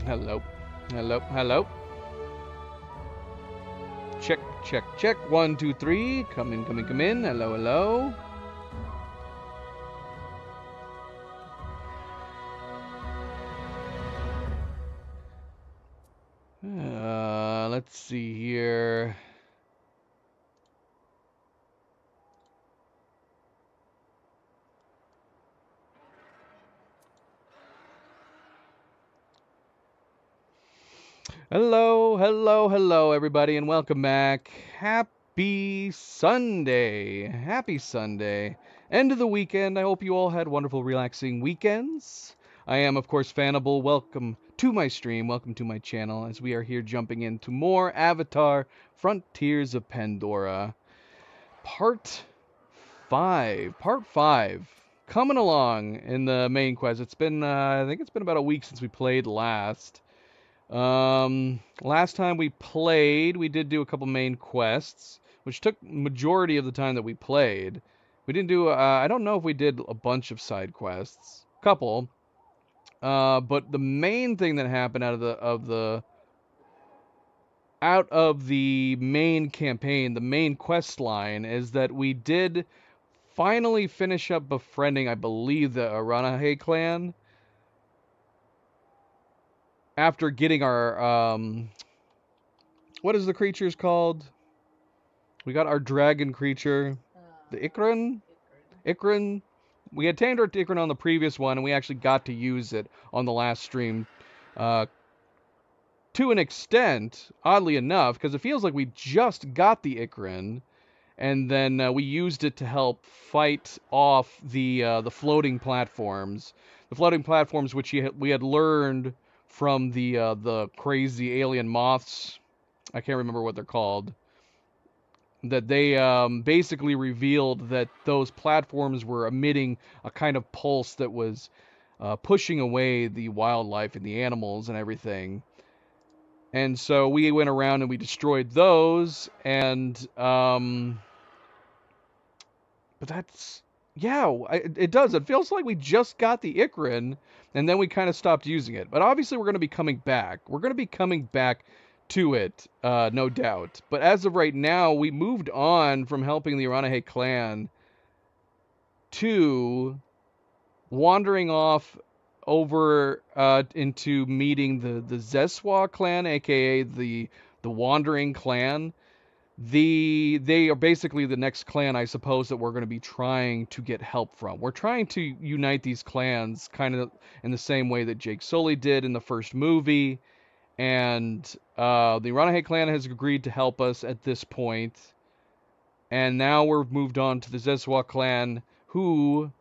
Hello. Hello. Hello. Check, check, check. One, two, three. Come in, come in, come in. Hello, hello. Let's see here. Hello, hello, hello, everybody, and welcome back. Happy Sunday. Happy Sunday. End of the weekend. I hope you all had wonderful, relaxing weekends. I am, of course, Fanable. Welcome to my stream. Welcome to my channel as we are here jumping into more Avatar Frontiers of Pandora. Part 5. Part 5. Coming along in the main quest. It's been, I think it's been about a week since we played last. Last time we played, we did do a couple main quests, which took majority of the time that we played. We didn't do, I don't know if we did a bunch of side quests. Couple. But the main thing that happened out of the main campaign, the main quest line, is that we did finally finish up befriending, I believe, the Aranahe clan. After getting our, what is the creatures called? We got our dragon creature, the Ikran. Ikran. We had tamed our Ikran on the previous one, and we actually got to use it on the last stream. To an extent, oddly enough, because it feels like we just got the Ikran, and then we used it to help fight off the floating platforms. The floating platforms, which we had learned from the crazy alien moths. I can't remember what they're called. That they basically revealed that those platforms were emitting a kind of pulse that was pushing away the wildlife and the animals and everything. And so we went around and we destroyed those, and but that's yeah, it does. It feels like we just got the Ikran, and then we kind of stopped using it. But obviously, we're going to be coming back. We're going to be coming back to it, no doubt. But as of right now, we moved on from helping the Aranahe clan to wandering off over into meeting the Zeswa clan, aka the Wandering clan. They are basically the next clan, I suppose, that we're going to be trying to get help from. We're trying to unite these clans kind of in the same way that Jake Sully did in the first movie, and the Ranahe clan has agreed to help us at this point, and now we're moved on to the Zeswa clan, who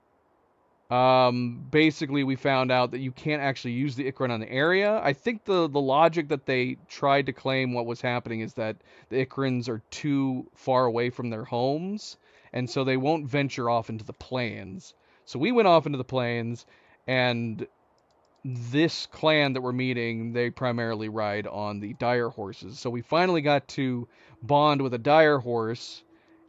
basically we found out that you can't actually use the Ikran on the area. I think the logic that they tried to claim what was happening is that the Ikrans are too far away from their homes, and so they won't venture off into the plains. So we went off into the plains, and this clan that we're meeting, they primarily ride on the dire horses. So we finally got to bond with a dire horse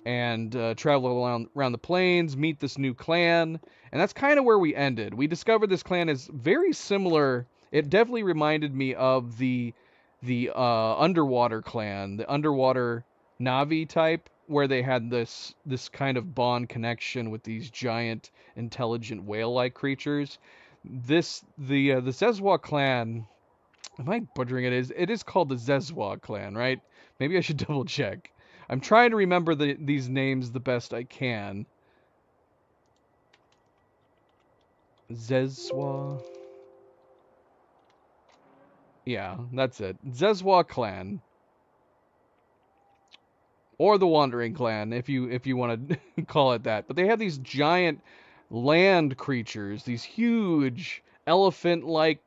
and travel around the plains, meet this new clan, and that's kind of where we ended. We discovered this clan is very similar. It definitely reminded me of the underwater clan, the underwater Navi type, where they had this kind of bond connection with these giant, intelligent whale-like creatures. The Zezwa clan. Am I butchering it? It is called the Zezwa clan, right? Maybe I should double check. I'm trying to remember these names the best I can. Zezwa. Yeah, that's it. Zezwa clan, or the Wandering clan, if you want to call it that. But they have these giant land creatures, these huge elephant-like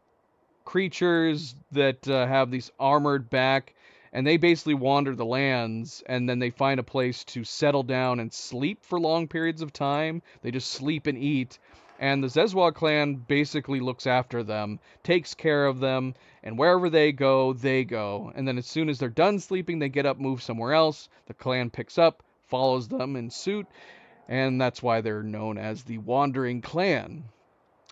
creatures that have these armored back, and they basically wander the lands, and then they find a place to settle down and sleep for long periods of time. They just sleep and eat, and the Zezwa clan basically looks after them, takes care of them, and wherever they go, they go. And then as soon as they're done sleeping, they get up, move somewhere else. The clan picks up, follows them in suit, and that's why they're known as the Wandering Clan.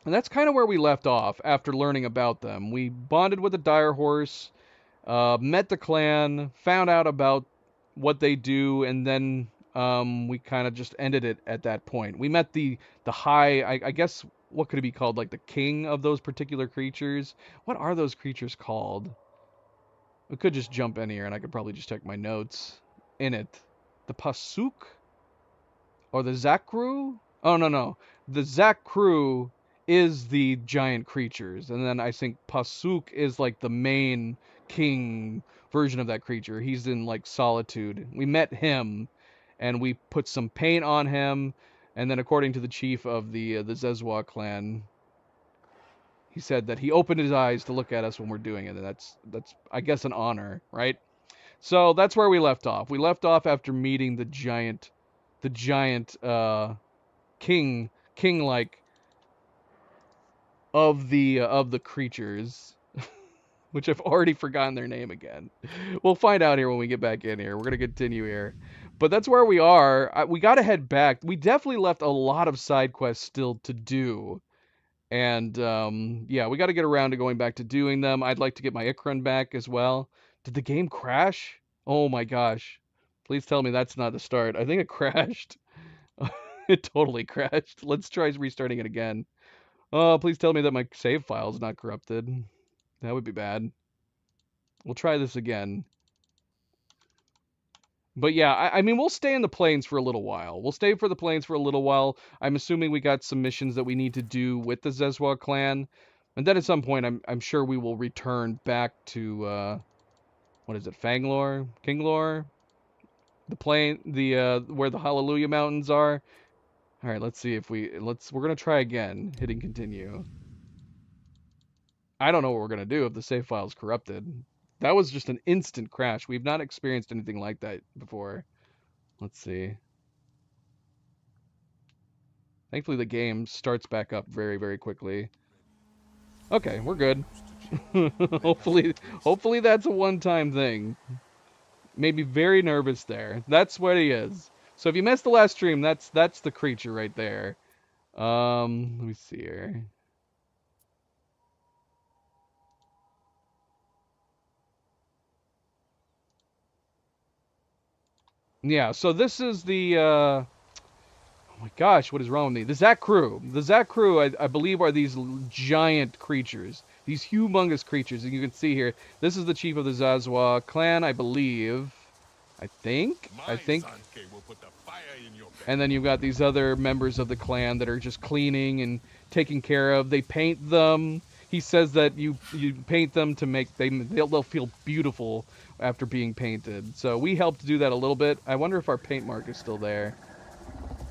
And that's kind of where we left off after learning about them. We bonded with the dire horse, met the clan, found out about what they do, and then we kind of just ended it at that point. We met the high, I guess, what could it be called? Like the king of those particular creatures. What are those creatures called? We could just jump in here, and I could probably just check my notes in it. The Pasuk or the Zakru? Oh no no, the Zakru is the giant creatures, and then I think Pasuk is like the main king version of that creature. He's in like solitude. We met him, and we put some paint on him, and then according to the chief of the Zezwa clan, he said that he opened his eyes to look at us when we're doing it, and that's I guess an honor, right? So that's where we left off. We left off after meeting the giant king like of the creatures, which I've already forgotten their name again. We'll find out here when we get back in here. We're gonna continue here, but that's where we are. We gotta head back. We definitely left a lot of side quests still to do, and yeah, we got to get around to going back to doing them. I'd like to get my Ikran back as well. Did the game crash? Oh my gosh! Please tell me that's not the start. I think it crashed. It totally crashed. Let's try restarting it again. Oh, please tell me that my save file is not corrupted. That would be bad. We'll try this again. But yeah, I mean, we'll stay in the plains for a little while. We'll stay for the plains for a little while. I'm assuming we got some missions that we need to do with the Zezwa clan. And then at some point, I'm sure we will return back to, what is it, Fanglore? Kinglore? The plain, where the Hallelujah Mountains are. All right, let's see if we're going to try again, hitting continue. I don't know what we're going to do if the save file is corrupted. That was just an instant crash. We've not experienced anything like that before. Let's see. Thankfully, the game starts back up very, very quickly. Okay, we're good. hopefully that's a one-time thing. Maybe very nervous there. That's what he is. So if you missed the last stream, that's the creature right there. Let me see here. Yeah, so this is the oh my gosh, what is wrong with me? The Zakru. The Zakru, I believe, are these giant creatures. These humongous creatures. And you can see here, this is the chief of the Zazwa clan, I believe. I think. And then you've got these other members of the clan that are just cleaning and taking care of. They paint them. He says that you paint them to make they'll feel beautiful after being painted. So we helped do that a little bit. I wonder if our paint mark is still there.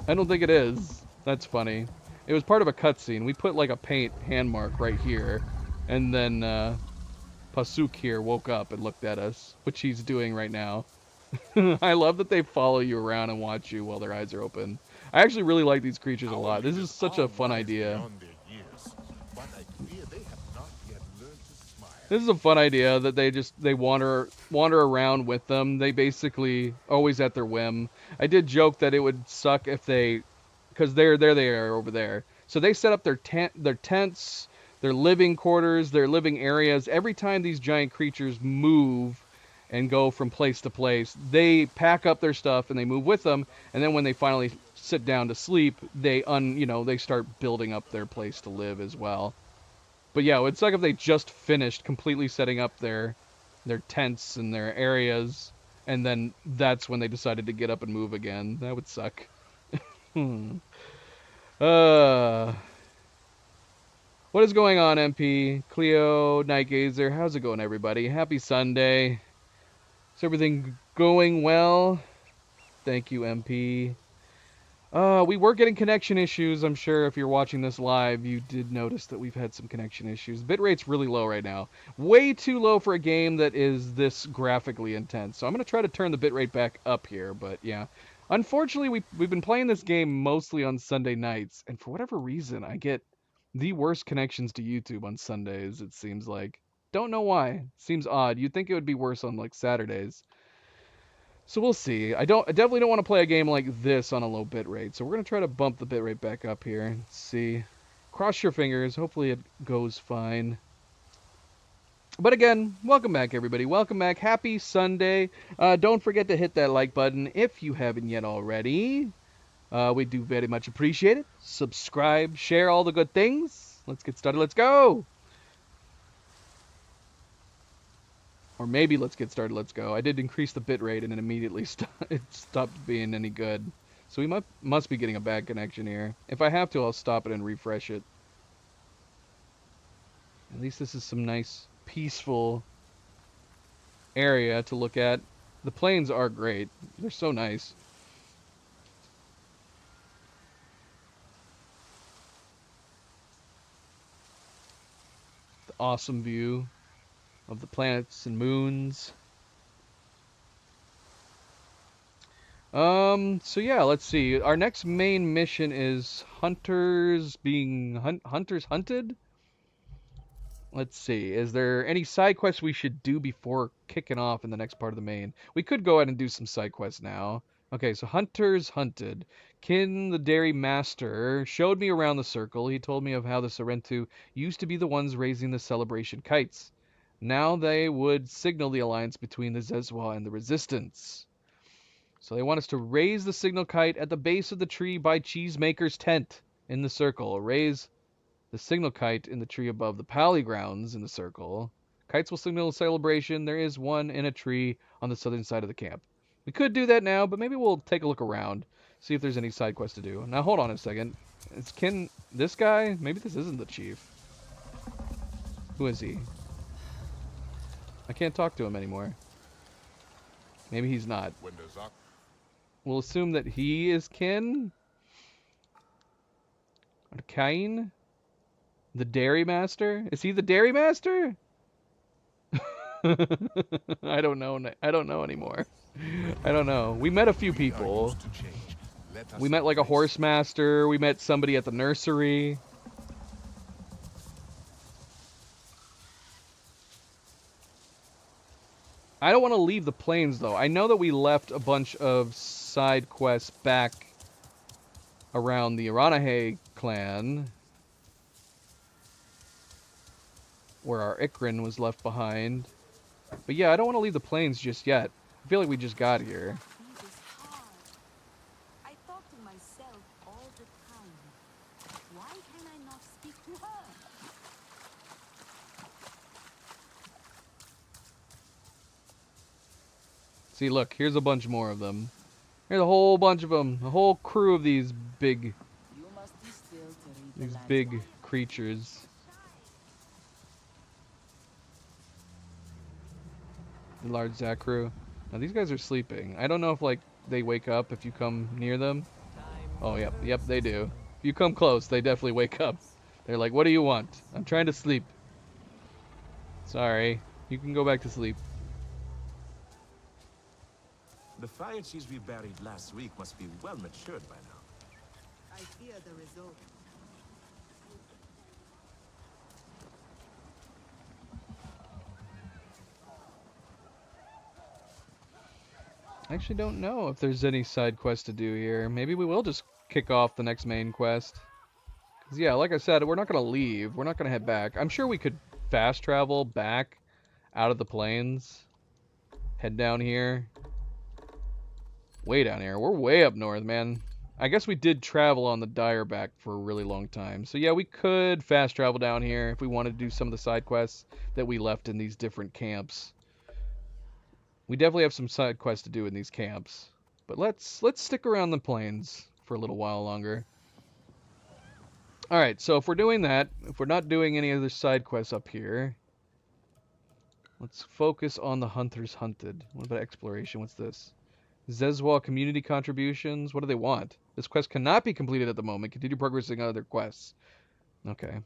I don't think it is. That's funny. It was part of a cutscene. We put like a paint hand mark right here, and then Pasuk here woke up and looked at us, which he's doing right now. I love that they follow you around and watch you while their eyes are open. I actually really like these creatures a lot. This is such a fun idea. This is a fun idea that they wander around with them. They basically always at their whim. I did joke that it would suck if because there they are over there. So they set up their tents, their living quarters, their living areas. Every time these giant creatures move and go from place to place, they pack up their stuff and they move with them. And then when they finally sit down to sleep, they start building up their place to live as well. But yeah, it would suck if they just finished completely setting up their tents and their areas, and then that's when they decided to get up and move again. That would suck. What is going on, MP? Cleo, Nightgazer, how's it going, everybody? Happy Sunday. Is everything going well? Thank you, MP. We were getting connection issues. I'm sure if you're watching this live, you did notice that we've had some connection issues. Bitrate's really low right now. Way too low for a game that is this graphically intense. So I'm going to try to turn the bitrate back up here, but yeah. Unfortunately, we've been playing this game mostly on Sunday nights, and for whatever reason, I get the worst connections to YouTube on Sundays, it seems like. Don't know why. Seems odd. You'd think it would be worse on, like, Saturdays. So we'll see. I definitely don't want to play a game like this on a low bitrate. So we're going to try to bump the bitrate back up here. Let's see. Cross your fingers. Hopefully it goes fine. But again, welcome back, everybody. Welcome back. Happy Sunday. Don't forget to hit that like button if you haven't yet already. We do very much appreciate it. Subscribe, share all the good things. Let's get started. Let's go. Or maybe let's get started. Let's go. I did increase the bitrate and it immediately it stopped being any good. So we must be getting a bad connection here. If I have to, I'll stop it and refresh it. At least this is some nice, peaceful area to look at. The planes are great. They're so nice. The awesome view of the planets and moons. So yeah, let's see. Our next main mission is hunters hunters hunted. Let's see. Is there any side quests we should do before kicking off in the next part of the main? We could go ahead and do some side quests now. Okay, so hunters hunted. Kin the Dairy Master showed me around the circle. He told me of how the Sorrentu used to be the ones raising the celebration kites. Now they would signal the alliance between the Zezwa and the Resistance. So they want us to raise the signal kite at the base of the tree by Cheesemaker's tent in the circle. Raise the signal kite in the tree above the Pally grounds in the circle. Kites will signal a celebration. There is one in a tree on the southern side of the camp. We could do that now, but maybe we'll take a look around, see if there's any side quests to do. Now hold on a second. Is Kin this guy? Maybe this isn't the chief. Who is he? I can't talk to him anymore. Maybe he's not. We'll assume that he is Kin. Or Cain? The Dairy Master? Is he the Dairy Master? I don't know. I don't know anymore. I don't know. We met a few people. We met like a horse master. We met somebody at the nursery. I don't want to leave the plains though. I know that we left a bunch of side quests back around the Aranahe clan, where our Ikrin was left behind. But yeah, I don't want to leave the plains just yet. I feel like we just got here. I thought to myself all the time, why can I not speak to her? See, look, here's a bunch more of them. Here's a whole bunch of them. A whole crew of these big creatures. The large Zakru. Now these guys are sleeping. I don't know if like they wake up if you come near them. Oh yep, they do. If you come close, they definitely wake up. They're like, "What do you want?" "I'm trying to sleep." "Sorry, you can go back to sleep." The fire cheese we buried last week must be well matured by now. I fear the result. I actually don't know if there's any side quest to do here. Maybe we will just kick off the next main quest. 'Cause yeah, like I said, we're not going to leave. We're not going to head back. I'm sure we could fast travel back out of the plains. Head down here. Way down here. We're way up north, man. I guess we did travel on the Direback for a really long time. So yeah, we could fast travel down here if we wanted to do some of the side quests that we left in these different camps. We definitely have some side quests to do in these camps. But let's stick around the plains for a little while longer. Alright, so if we're doing that, if we're not doing any other side quests up here, let's focus on the hunters hunted. What about exploration? What's this? Zezwa community contributions. What do they want? This quest cannot be completed at the moment. Continue progressing on other quests. Okay.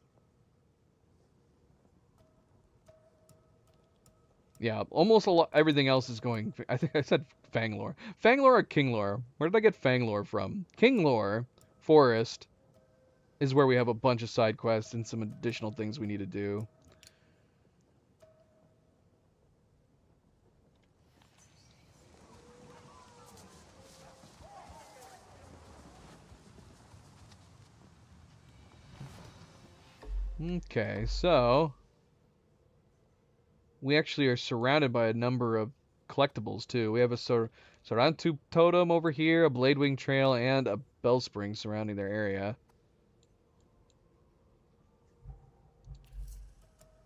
Yeah, almost everything else is going... I think I said Fanglore. Fanglore or Kinglore? Where did I get Fanglore from? Kinglore Forest is where we have a bunch of side quests and some additional things we need to do. Okay, so we actually are surrounded by a number of collectibles too. We have a Sarantu totem over here, a Bladewing trail, and a Bellspring surrounding their area.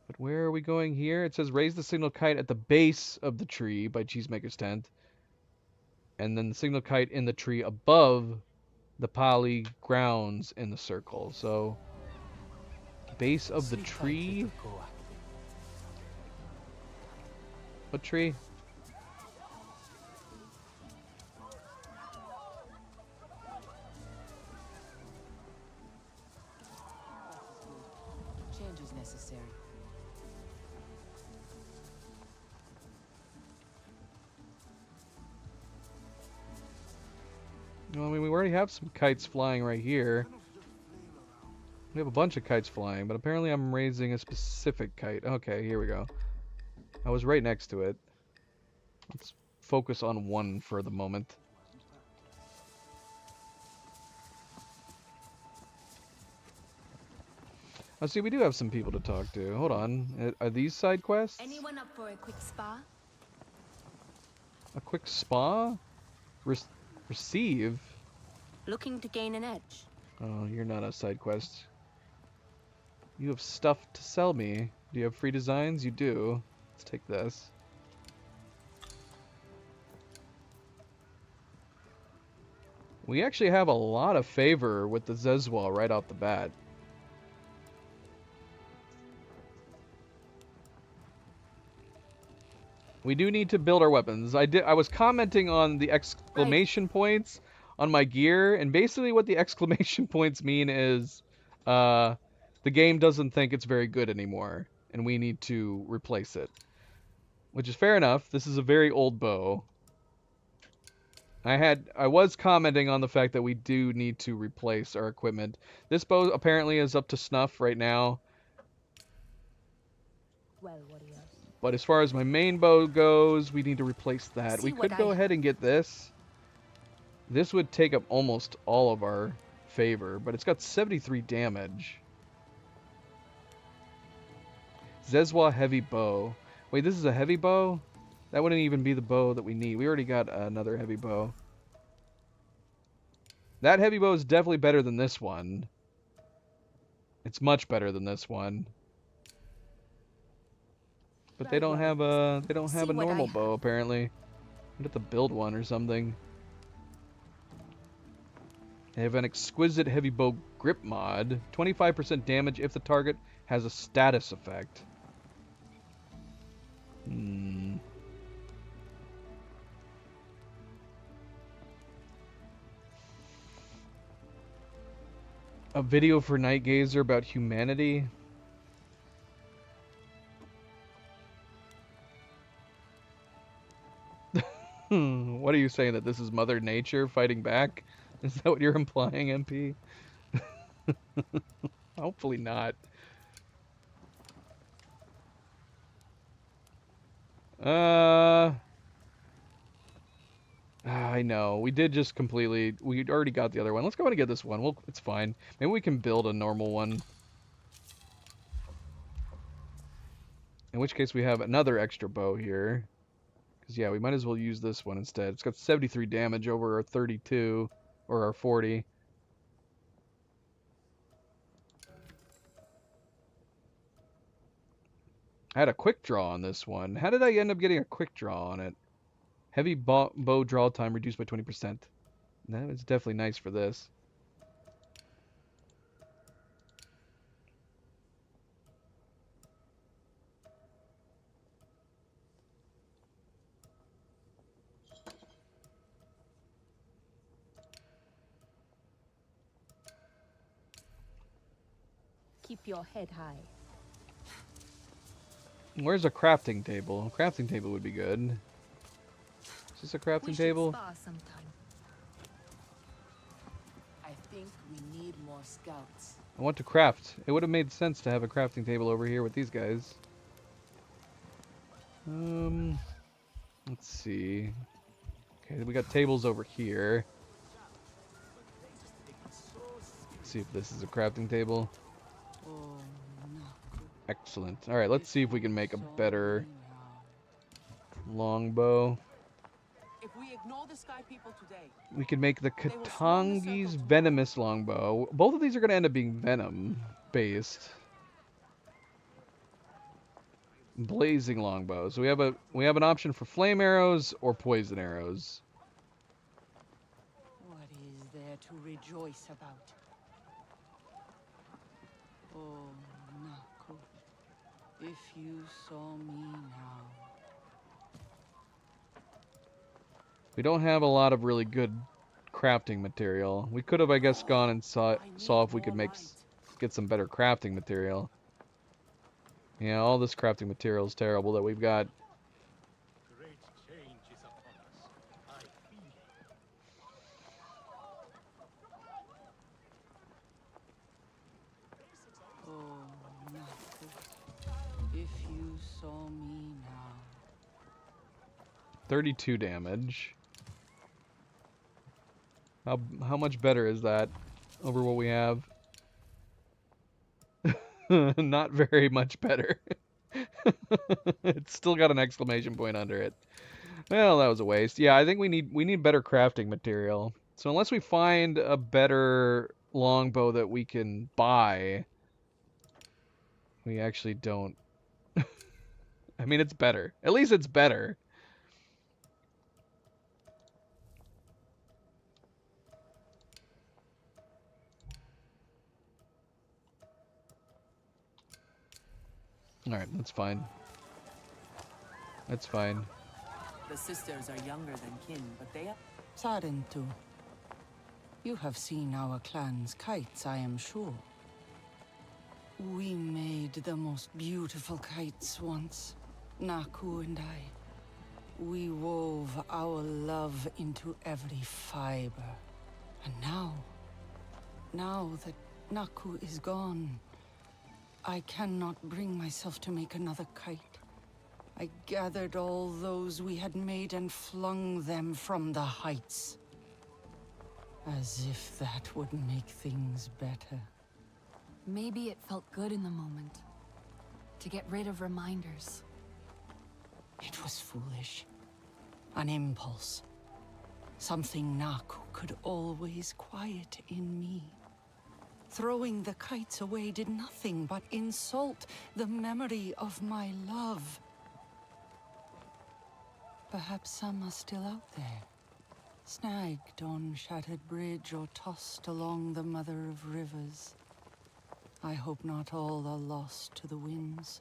But where are we going here? It says raise the signal kite at the base of the tree by Cheesemaker's tent. And then the signal kite in the tree above the Pali grounds in the circle. So, base of the tree? What tree? Change is necessary. Well, I mean, we already have some kites flying right here. We have a bunch of kites flying, but apparently I'm raising a specific kite. Okay, here we go. I was right next to it. Let's focus on one for the moment. Oh, see, we do have some people to talk to. Hold on. Are these side quests? Anyone up for a quick spa? A quick spa? Receive? Looking to gain an edge? Oh, you're not a side quest. You have stuff to sell me. Do you have free designs? You do. Let's take this. We actually have a lot of favor with the Zezwal right off the bat. We do need to build our weapons. I was commenting on the exclamation points on my gear, and basically what the exclamation points mean is the game doesn't think it's very good anymore, and we need to replace it. Which is fair enough. This is a very old bow. I was commenting on the fact that we do need to replace our equipment. This bow apparently is up to snuff right now. Well, warriors. But as far as my main bow goes, we need to replace that. See We what could go I ahead and get this. This would take up almost all of our favor, but it's got 73 damage. Zezwa heavy bow. Wait, this is a heavy bow? That wouldn't even be the bow that we need. We already got another heavy bow. That heavy bow is definitely better than this one. It's much better than this one. But they don't have a normal bow apparently. I'd have to build one or something. They have an exquisite heavy bow grip mod. 25% damage if the target has a status effect. A video for Night Gazer about humanity? What are you saying, that this is Mother Nature fighting back? Is that what you're implying, MP? Hopefully not. I know. We did just completely... We already got the other one. Let's go ahead and get this one. It's fine. Maybe we can build a normal one. In which case we have another extra bow here. Because, yeah, we might as well use this one instead. It's got 73 damage over our 32. Or our 40. I had a quick draw on this one. How did I end up getting a quick draw on it? Heavy bow draw time reduced by 20%. That was definitely nice for this. Keep your head high. Where's a crafting table? A crafting table would be good. Is this a crafting table? Spar sometime. I think we need more scouts. I want to craft. It would have made sense to have a crafting table over here with these guys. Let's see. Okay, we got tables over here. Let's see if this is a crafting table. Oh Excellent. All right, let's see if we can make a better Now. longbow. If we ignore the Sky People today, We could make the They will swarm the Katangi's circle venomous longbow. Both of these are going to end up being venom based. Blazing longbow. So we have an option for flame arrows or poison arrows. what is there to rejoice about? Oh, Naku, if you saw me now. We don't have a lot of really good crafting material. We could have, I guess, gone and saw if we could get some better crafting material. Yeah, all this crafting material is terrible that we've got. Great change is upon us. I feel it. Oh, Naku, if you saw me now. 32 damage. How much better is that over what we have? Not very much better. It's still got an exclamation point under it. Well, that was a waste. Yeah, I think we need better crafting material. So unless we find a better longbow that we can buy, we actually don't. I mean, it's better. At least it's better. Alright, that's fine. That's fine. The sisters are younger than kin, but they are... Sarentu, you have seen our clan's kites, I am sure. We made the most beautiful kites once, Naku and I. We wove our love into every fiber. And now that Naku is gone, I cannot bring myself to make another kite. I gathered all those we had made and flung them from the heights. As if that would make things better. Maybe it felt good in the moment. To get rid of reminders. It was foolish. An impulse. Something Naku could always quiet in me. Throwing the kites away did nothing but insult the memory of my love. Perhaps some are still out there, snagged on Shattered Bridge or tossed along the Mother of Rivers. I hope not all are lost to the winds.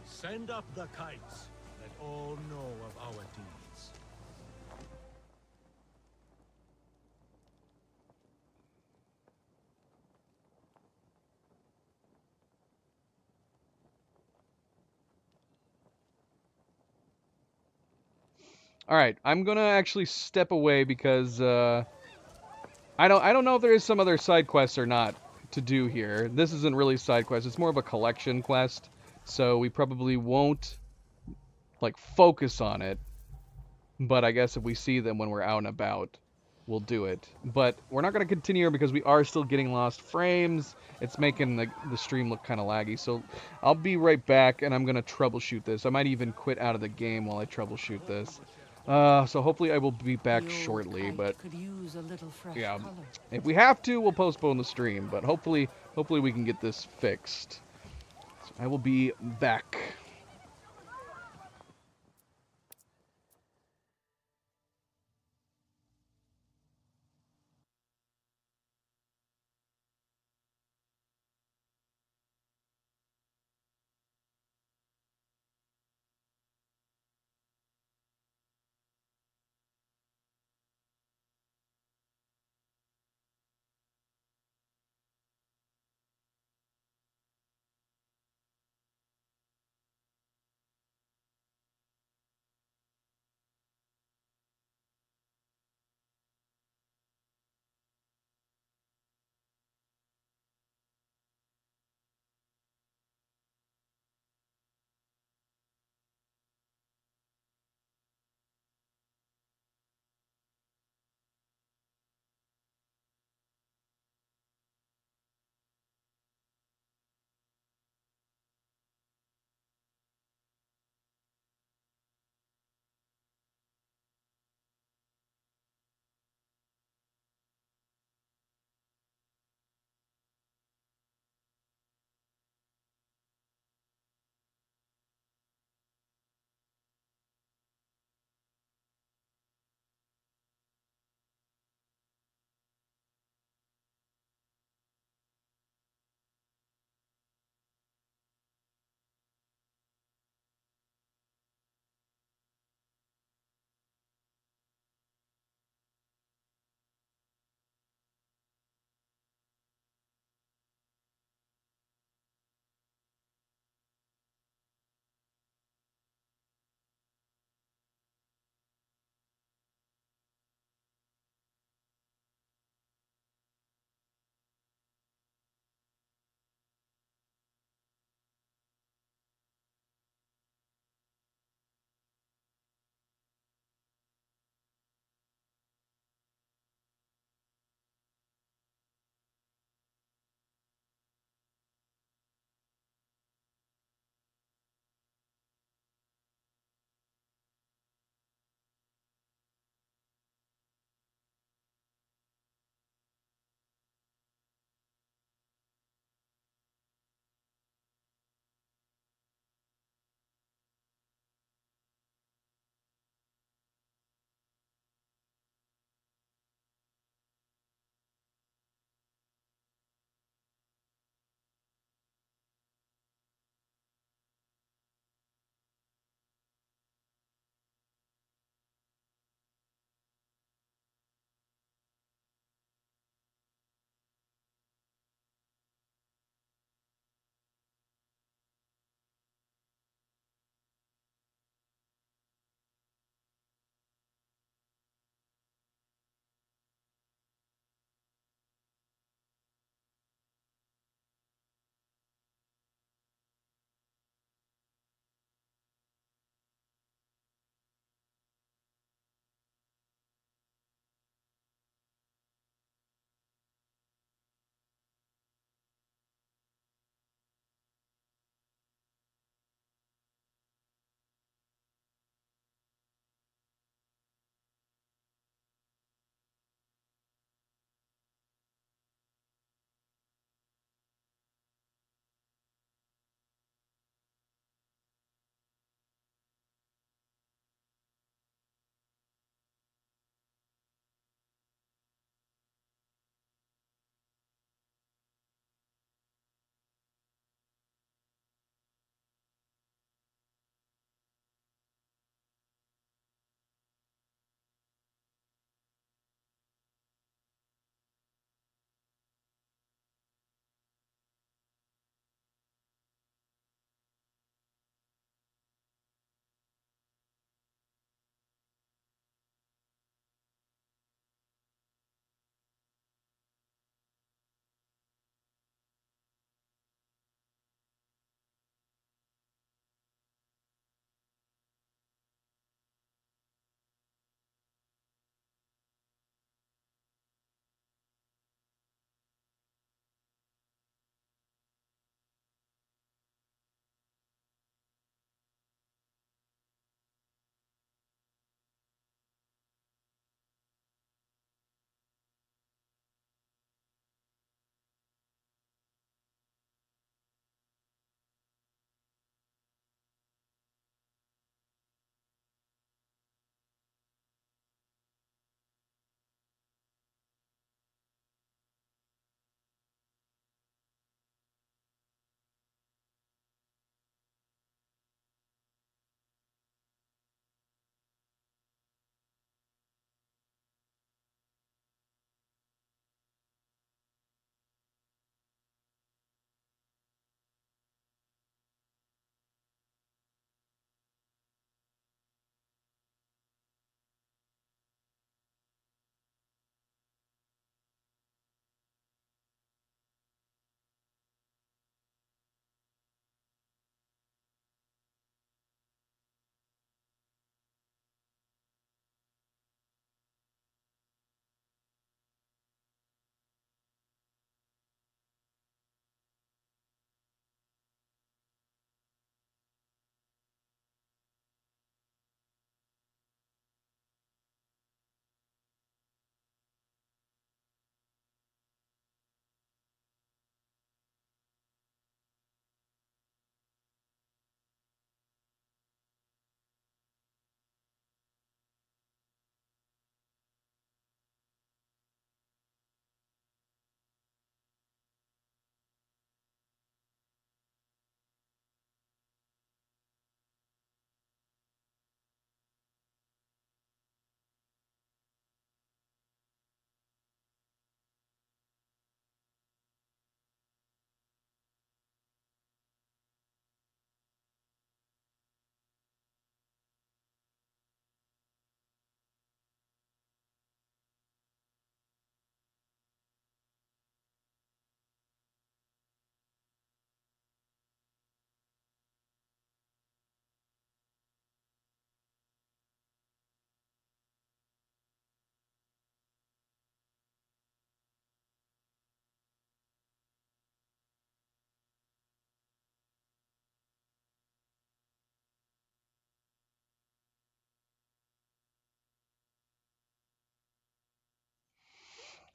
Send up the kites. Let all know of our deeds. All right, I'm gonna actually step away because I don't know if there is some other side quests or not to do here. This isn't really side quest; it's more of a collection quest, so we probably won't like focus on it. But I guess if we see them when we're out and about, we'll do it. But we're not gonna continue here because we are still getting lost frames. It's making the stream look kind of laggy. So I'll be right back, and I'm gonna troubleshoot this. I might even quit out of the game while I troubleshoot this. So hopefully I will be back The old shortly, kite but could use a little fresh yeah, color. if we have to, we'll postpone the stream, but hopefully we can get this fixed. So I will be back.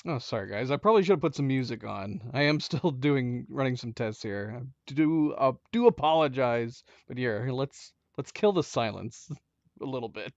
Oh, sorry guys. I probably should have put some music on. I am still running some tests here. Do apologize, but here, let's kill the silence a little bit.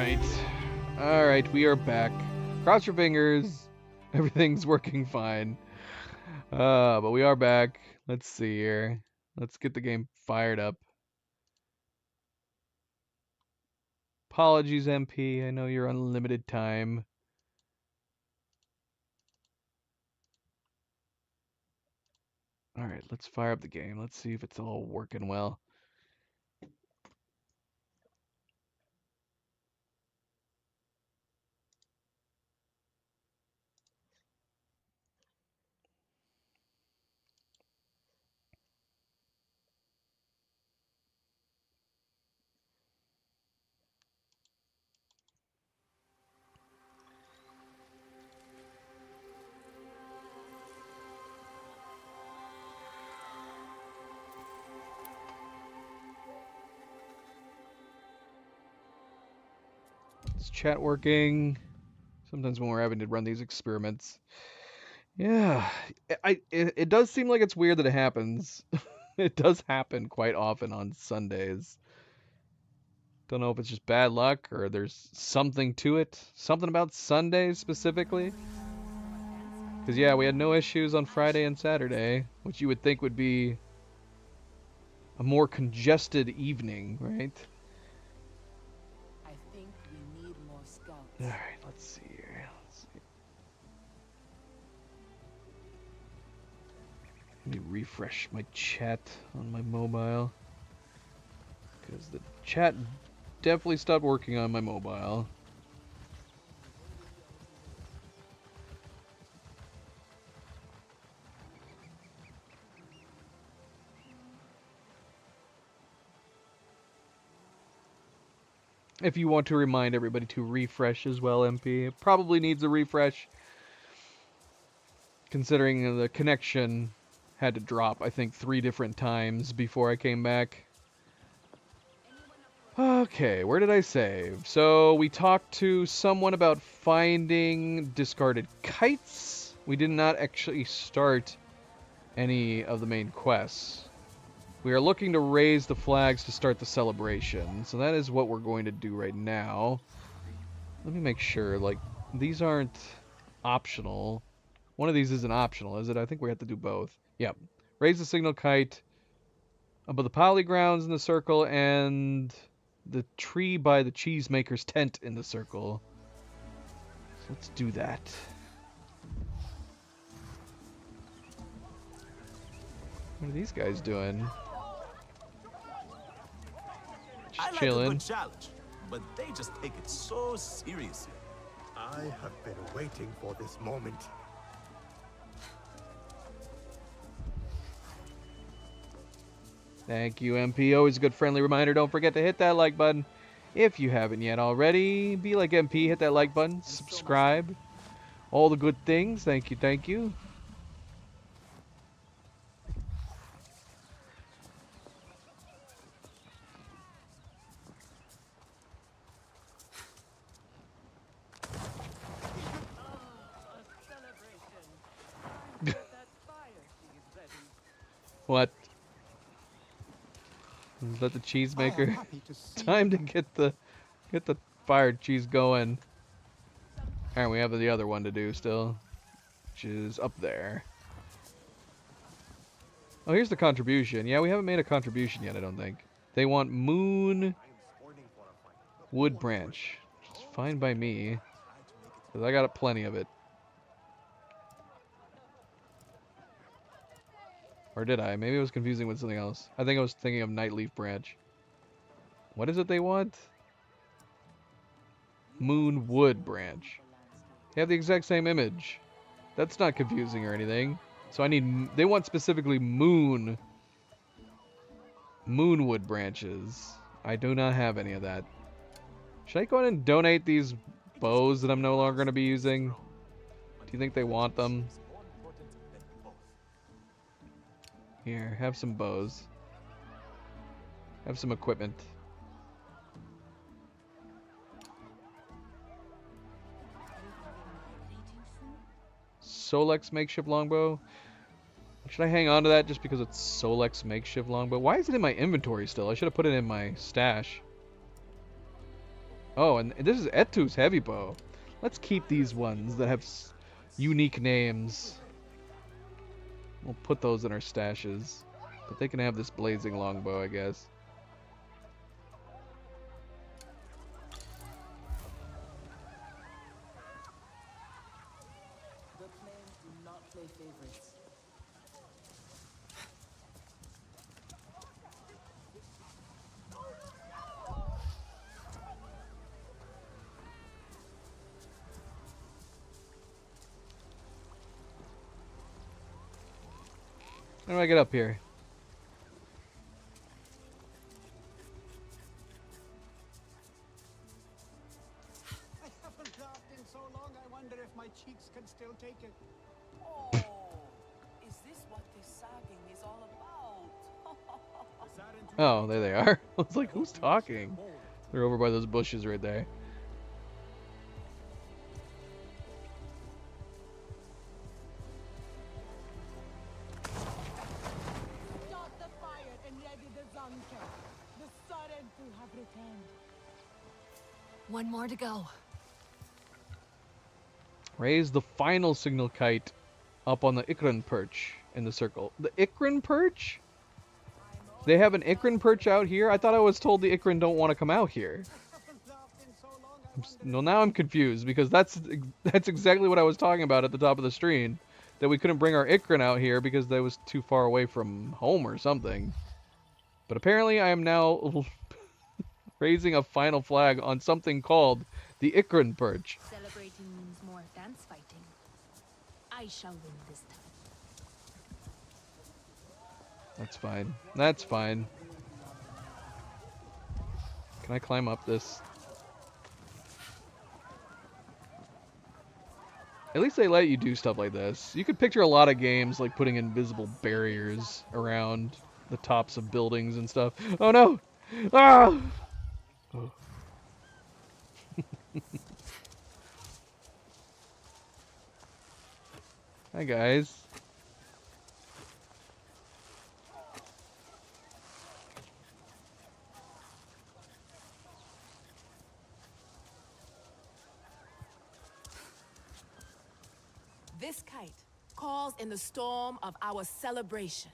Alright. Alright, we are back. Cross your fingers. Everything's working fine. But we are back. Let's see here. Let's get the game fired up. Apologies, MP. I know you're on limited time. Alright, let's fire up the game. Let's see if it's all working well. Is chat working? Sometimes when we're having to run these experiments. Yeah, it does seem like it's weird that it happens. It does happen quite often on Sundays. Don't know if it's just bad luck or there's something to it. Something about Sundays specifically. Because, yeah, we had no issues on Friday and Saturday, which you would think would be a more congested evening, right? I think we need more scouts. Alright, let's see here. Let's see. Let me refresh my chat on my mobile. Because the chat definitely stopped working on my mobile. If you want to remind everybody to refresh as well, MP. It probably needs a refresh. Considering the connection had to drop, I think, 3 different times before I came back. Okay, where did I save? So, we talked to someone about finding discarded kites. We did not actually start any of the main quests. We are looking to raise the flags to start the celebration. So that is what we're going to do right now. Let me make sure, like, these aren't optional. One of these isn't optional, is it? I think we have to do both. Yep. Raise the signal kite above the poly grounds in the circle and the tree by the cheesemaker's tent in the circle. So let's do that. What are these guys doing? I Just like a chilling. good challenge, but they just take it so seriously. I have been waiting for this moment. Thank you, MP. Always a good friendly reminder. Don't forget to hit that like button if you haven't yet already. Be like MP. Hit that like button. Subscribe. All the good things. Thank you. Thank you. What? Is that the cheesemaker? Time to get the fired cheese going. Alright, we have the other one to do still, which is up there. Oh, here's the contribution. Yeah, we haven't made a contribution yet, I don't think. They want moon wood branch, which is fine by me, because I got plenty of it. Or did I? Maybe I was confusing with something else. I think I was thinking of Nightleaf branch. What is it they want? Moon wood branch. They have the exact same image. That's not confusing or anything. So I need... They want specifically moonwood branches. I do not have any of that. Should I go ahead and donate these bows that I'm no longer going to be using? Do you think they want them? Here, have some bows. Have some equipment. Solex makeshift longbow. Should I hang on to that just because it's Solex makeshift longbow? Why is it in my inventory still? I should have put it in my stash. Oh, and this is Etu's heavy bow. Let's keep these ones that have unique names. We'll put those in our stashes. But they can have this blazing longbow, I guess. The plains do not play favorites. How do I get up here? I haven't laughed in so long, I wonder if my cheeks can still take it. Oh, is this what this sagging is all about? Oh, there they are. I was like, who's talking? They're over by those bushes right there. Start the fire and ready the Zanke. The Sarentu have returned. One more to go. Raise the final signal kite up on the Ikran perch in the circle. The Ikran perch? They have an Ikran perch out here? I thought I was told the Ikran don't want to come out here. Well, now I'm confused because that's exactly what I was talking about at the top of the stream. That we couldn't bring our Ikran out here because they was too far away from home or something. But apparently I am now raising a final flag on something called the Ikran perch. Celebrating means more dance fighting. I shall win this time. That's fine. That's fine. Can I climb up this? At least they let you do stuff like this. You could picture a lot of games like putting invisible barriers around the tops of buildings and stuff. Oh no! Ah! Oh. Hi guys. This kite calls in the storm of our celebration.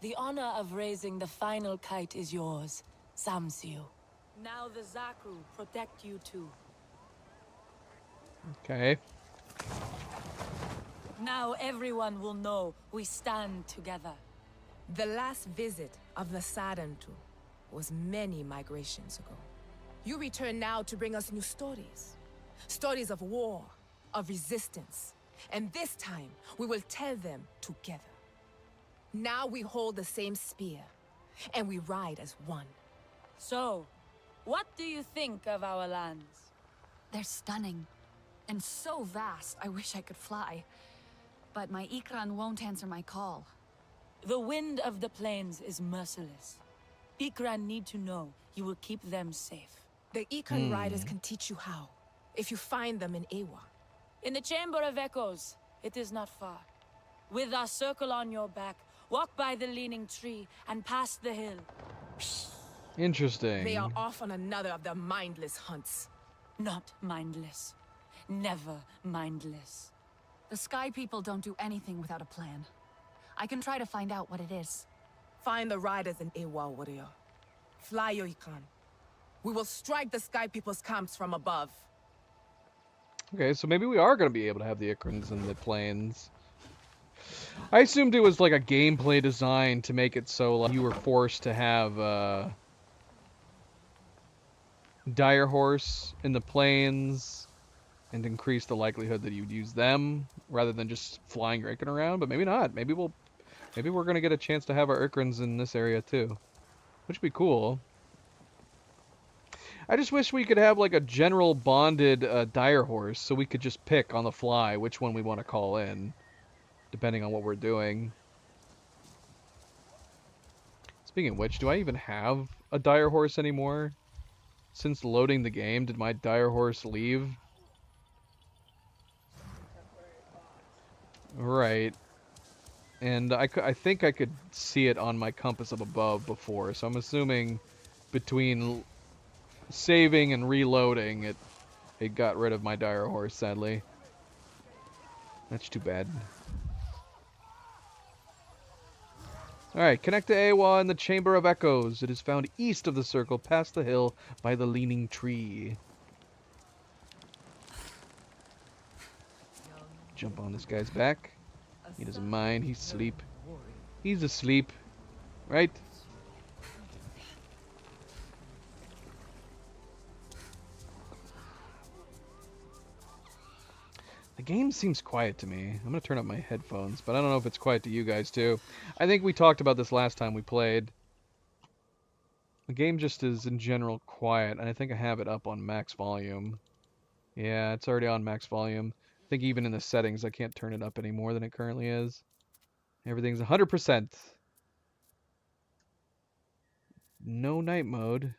The honor of raising the final kite is yours, Samsio. Now the Zaku protect you too. Okay. Now everyone will know we stand together. The last visit of the Sarentu was many migrations ago. You return now to bring us new stories. Stories of war, of resistance. And this time, we will tell them together. Now we hold the same spear, and we ride as one. So, what do you think of our lands? They're stunning. And so vast, I wish I could fly. But my Ikran won't answer my call. The wind of the plains is merciless. Ikran need to know you will keep them safe. The Ikran riders can teach you how, if you find them in Ewa. In the Chamber of Echoes, it is not far. With our circle on your back, walk by the leaning tree and past the hill. Interesting. They are off on another of their mindless hunts. Not mindless. Never mindless. The Sky People don't do anything without a plan. I can try to find out what it is. Find the riders in Ewa, warrior. Fly your Ikran. We will strike the Sky People's camps from above. Okay, so maybe we are going to be able to have the Ikrans in the plains. I assumed it was like a gameplay design to make it so like, you were forced to have Dire Horse in the plains and increase the likelihood that you'd use them rather than just flying your Ikran around, but maybe not. Maybe we're going to get a chance to have our Ikrans in this area too, which would be cool. I just wish we could have like a general bonded Dire Horse so we could just pick on the fly which one we want to call in, depending on what we're doing. Speaking of which, do I even have a Dire Horse anymore? Since loading the game, did my Dire Horse leave? Right. And I think I could see it on my compass up above before, so I'm assuming between saving and reloading, it got rid of my dire horse, sadly. That's too bad. Alright, connect to Awa in the Chamber of Echoes. It is found east of the circle, past the hill, by the leaning tree. Jump on this guy's back. He doesn't mind, he's asleep. He's asleep. Right? The game seems quiet to me. I'm going to turn up my headphones, but I don't know if it's quiet to you guys too. I think we talked about this last time we played. The game just is in general quiet, and I think I have it up on max volume. Yeah, it's already on max volume. I think even in the settings I can't turn it up any more than it currently is. Everything's 100%. No night mode.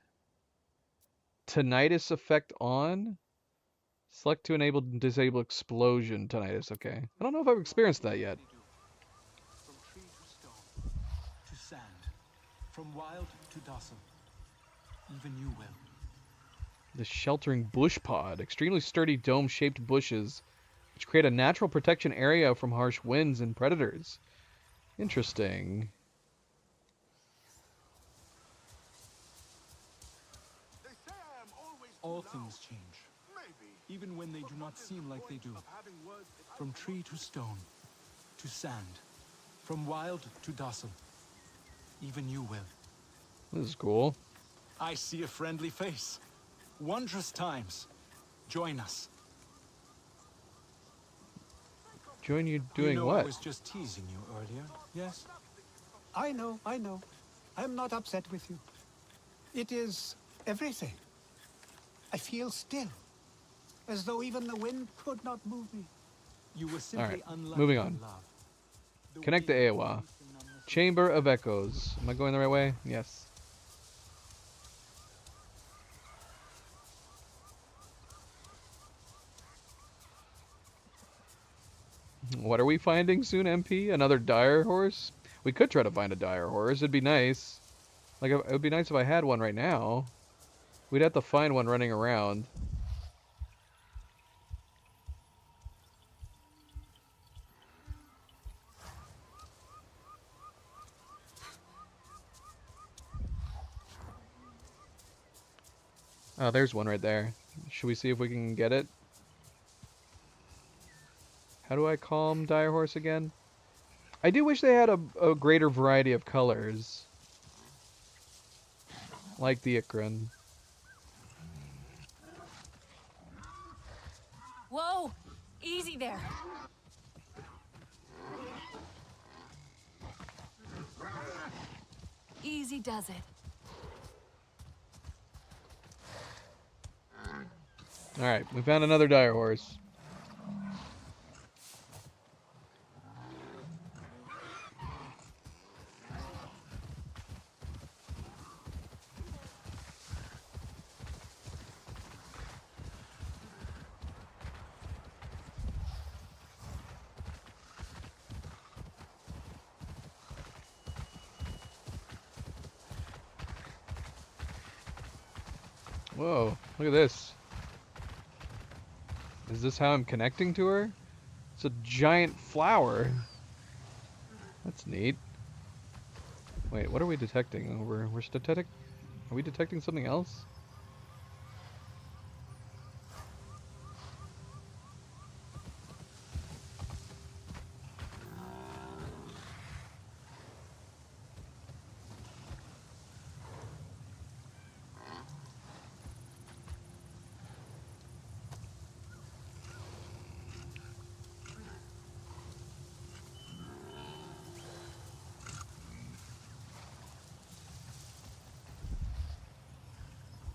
Tinnitus effect on? Select to enable and disable explosion tinnitus. Okay. I don't know if I've experienced that yet. From tree to stone, to sand, from wild to docile, even you will. The sheltering bush pod. Extremely sturdy dome-shaped bushes, which create a natural protection area from harsh winds and predators. Interesting. All things change, even when they do not seem like they do. From tree to stone, to sand, from wild to docile, even you will. This is cool. I see a friendly face. Wondrous times. Join us. Join you doing what? I was just teasing you earlier, yes? I know. I'm not upset with you. It is everything. I feel still, as though even the wind could not move me. You were simply unlucky. Moving on. Connect to Awa. Chamber of Echoes. Am I going the right way? Yes. What are we finding soon, MP? Another dire horse? We could try to find a dire horse. It'd be nice. Like, it would be nice if I had one right now. We'd have to find one running around. Oh, there's one right there. Should we see if we can get it? How do I calm dire horse again? I do wish they had a greater variety of colors. Like the Ikran. Whoa! Easy there. Easy does it. Alright, we found another dire horse. Whoa, look at this. Is this how I'm connecting to her? It's a giant flower. That's neat. Wait, what are we detecting? We're detecting... Are we detecting something else?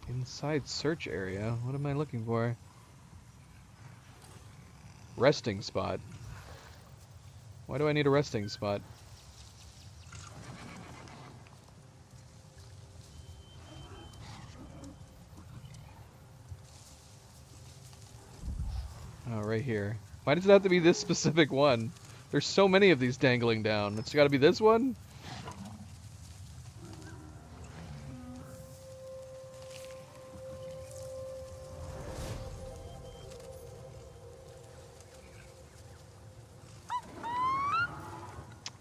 Inside search area? What am I looking for? Resting spot. Why do I need a resting spot? Oh, right here. Why does it have to be this specific one? There's so many of these dangling down. It's gotta be this one?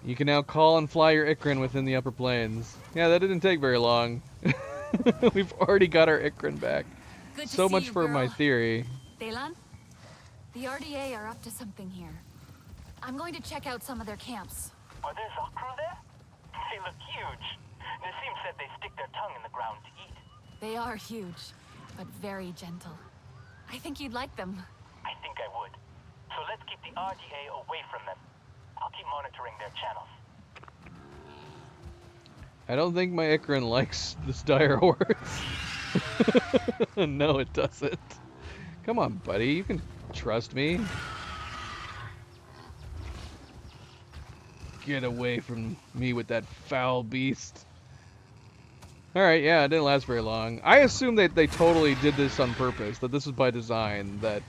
You can now call and fly your Ikrin within the upper plains. Yeah, that didn't take very long. We've already got our Ikrin back. Good to So see much you, for my girl. theory. Thaylan? The RDA are up to something here. I'm going to check out some of their camps. Are there Zakru there? They look huge. Nassim said they stick their tongue in the ground to eat. They are huge, but very gentle. I think you'd like them. I think I would. So let's keep the RDA away from them. I'll keep monitoring their channels. I don't think my Ikrin likes this dire horse. No, it doesn't. Come on, buddy. You can trust me. Get away from me with that foul beast. Alright, yeah, it didn't last very long. I assume that they totally did this on purpose, that this was by design, that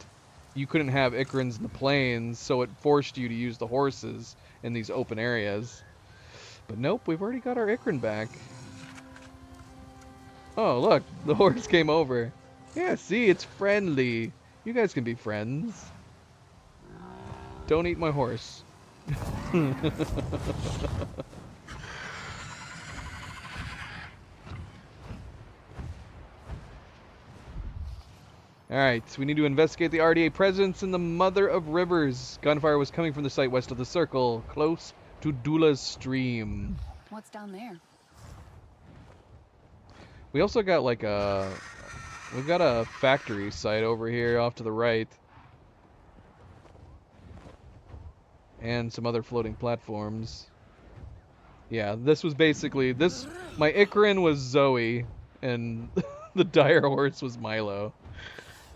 you couldn't have Ikrins in the plains, so it forced you to use the horses in these open areas. But nope, we've already got our Ikrin back. Oh, look, the horse came over. Yeah, see, it's friendly. You guys can be friends. Don't eat my horse. Alright, so we need to investigate the RDA presence in the Mother of Rivers. Gunfire was coming from the site west of the circle, close to Dula's stream. What's down there? We also got like we've got a factory site over here off to the right. And some other floating platforms. Yeah, this was basically, my Ikrin was Zoe, and the dire horse was Milo.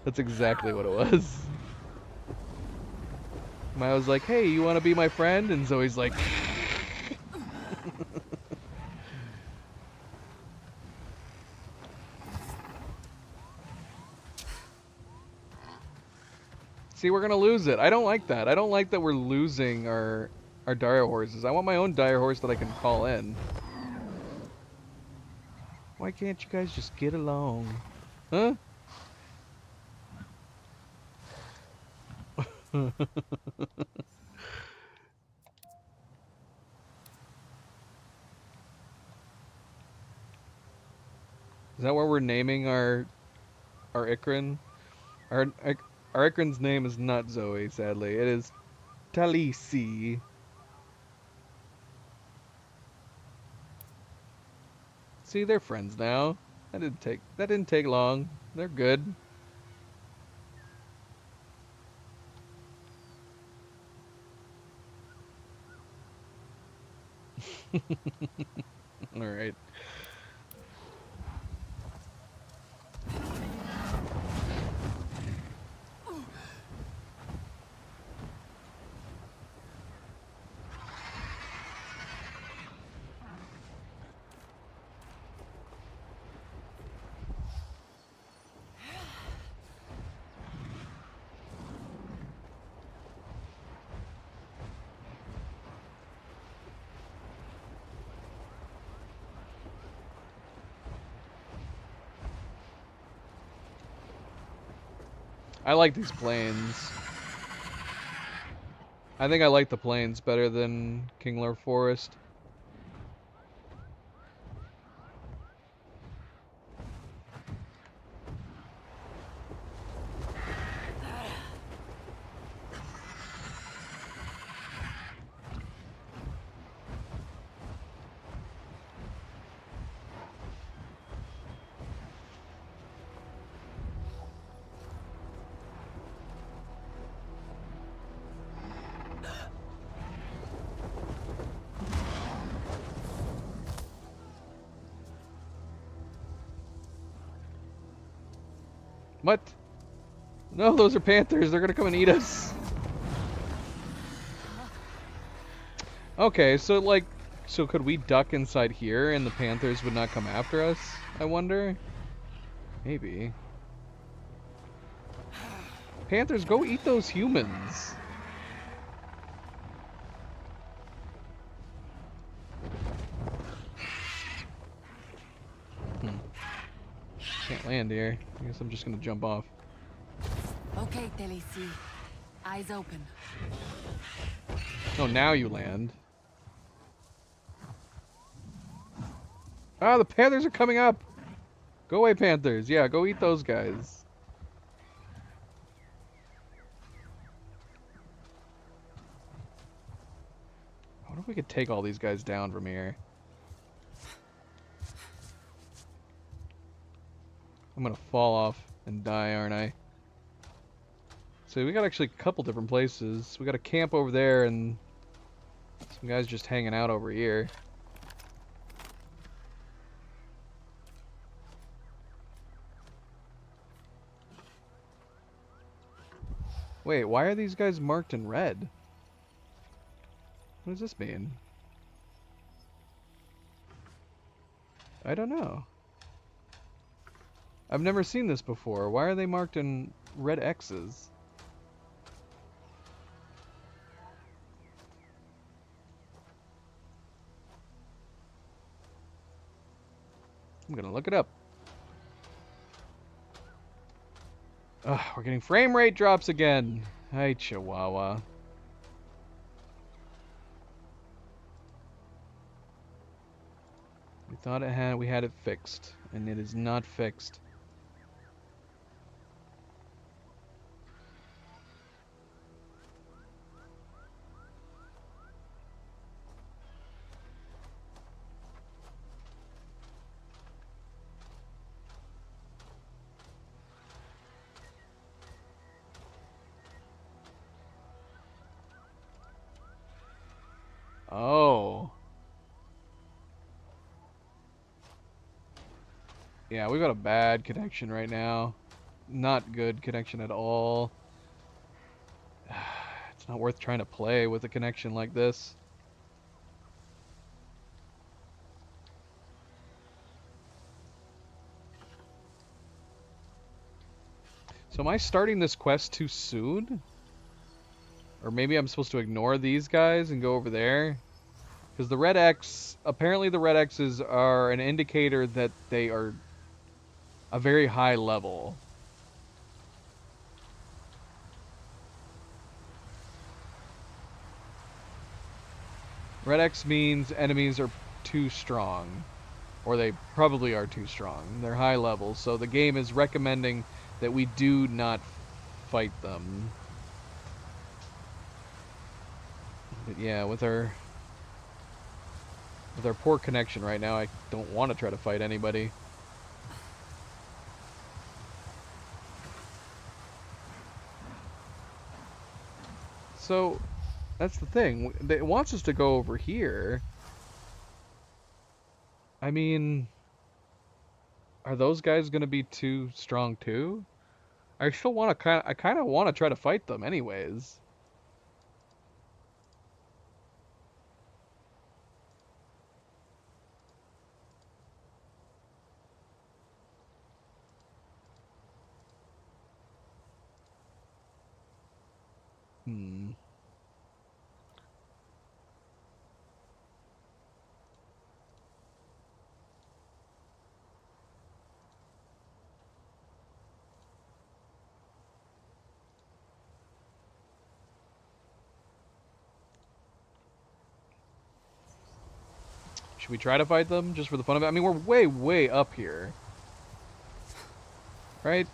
That's exactly what it was. Milo's like, hey, you want to be my friend? And Zoe's like... See, we're gonna lose it. I don't like that. I don't like that we're losing our dire horses. I want my own dire horse that I can call in. Why can't you guys just get along? Huh? Is that where we're naming our Ikrin? Our Ikrin's name is not Zoe, sadly. It is Talisi. See, they're friends now. That didn't take long. They're good. All right. I like these plains. I think I like the plains better than Kingler Forest. What? No, those are panthers. They're gonna come and eat us. Okay, so like, so could we duck inside here and the panthers would not come after us? I wonder. Maybe. Panthers, go eat those humans. Can't land here. I guess I'm just gonna jump off. Okay, Talisi. Eyes open. Oh, now you land. Ah, the Panthers are coming up! Go away, Panthers. Yeah, go eat those guys. I wonder if we could take all these guys down from here. I'm gonna fall off and die, aren't I? So we got actually a couple different places. We got a camp over there and some guys just hanging out over here. Wait, why are these guys marked in red? What does this mean? I don't know. I've never seen this before. Why are they marked in red X's? I'm gonna look it up. Ugh, we're getting frame rate drops again. Hi, Chihuahua. We thought we had it fixed, and it is not fixed. Oh. Yeah, we've got a bad connection right now. Not good connection at all. It's not worth trying to play with a connection like this. So am I starting this quest too soon? Or maybe I'm supposed to ignore these guys and go over there? Because the red X, apparently the red X's are an indicator that they are a very high level. Red X means enemies are too strong. Or they probably are too strong. They're high levels, so the game is recommending that we do not fight them. But yeah, with our poor connection right now, I don't want to try to fight anybody. So, that's the thing. It wants us to go over here. I mean, are those guys going to be too strong too? I still want to I kind of want to try to fight them anyways. Hmm. Should we try to fight them just for the fun of it? I mean, we're way, way up here. Right?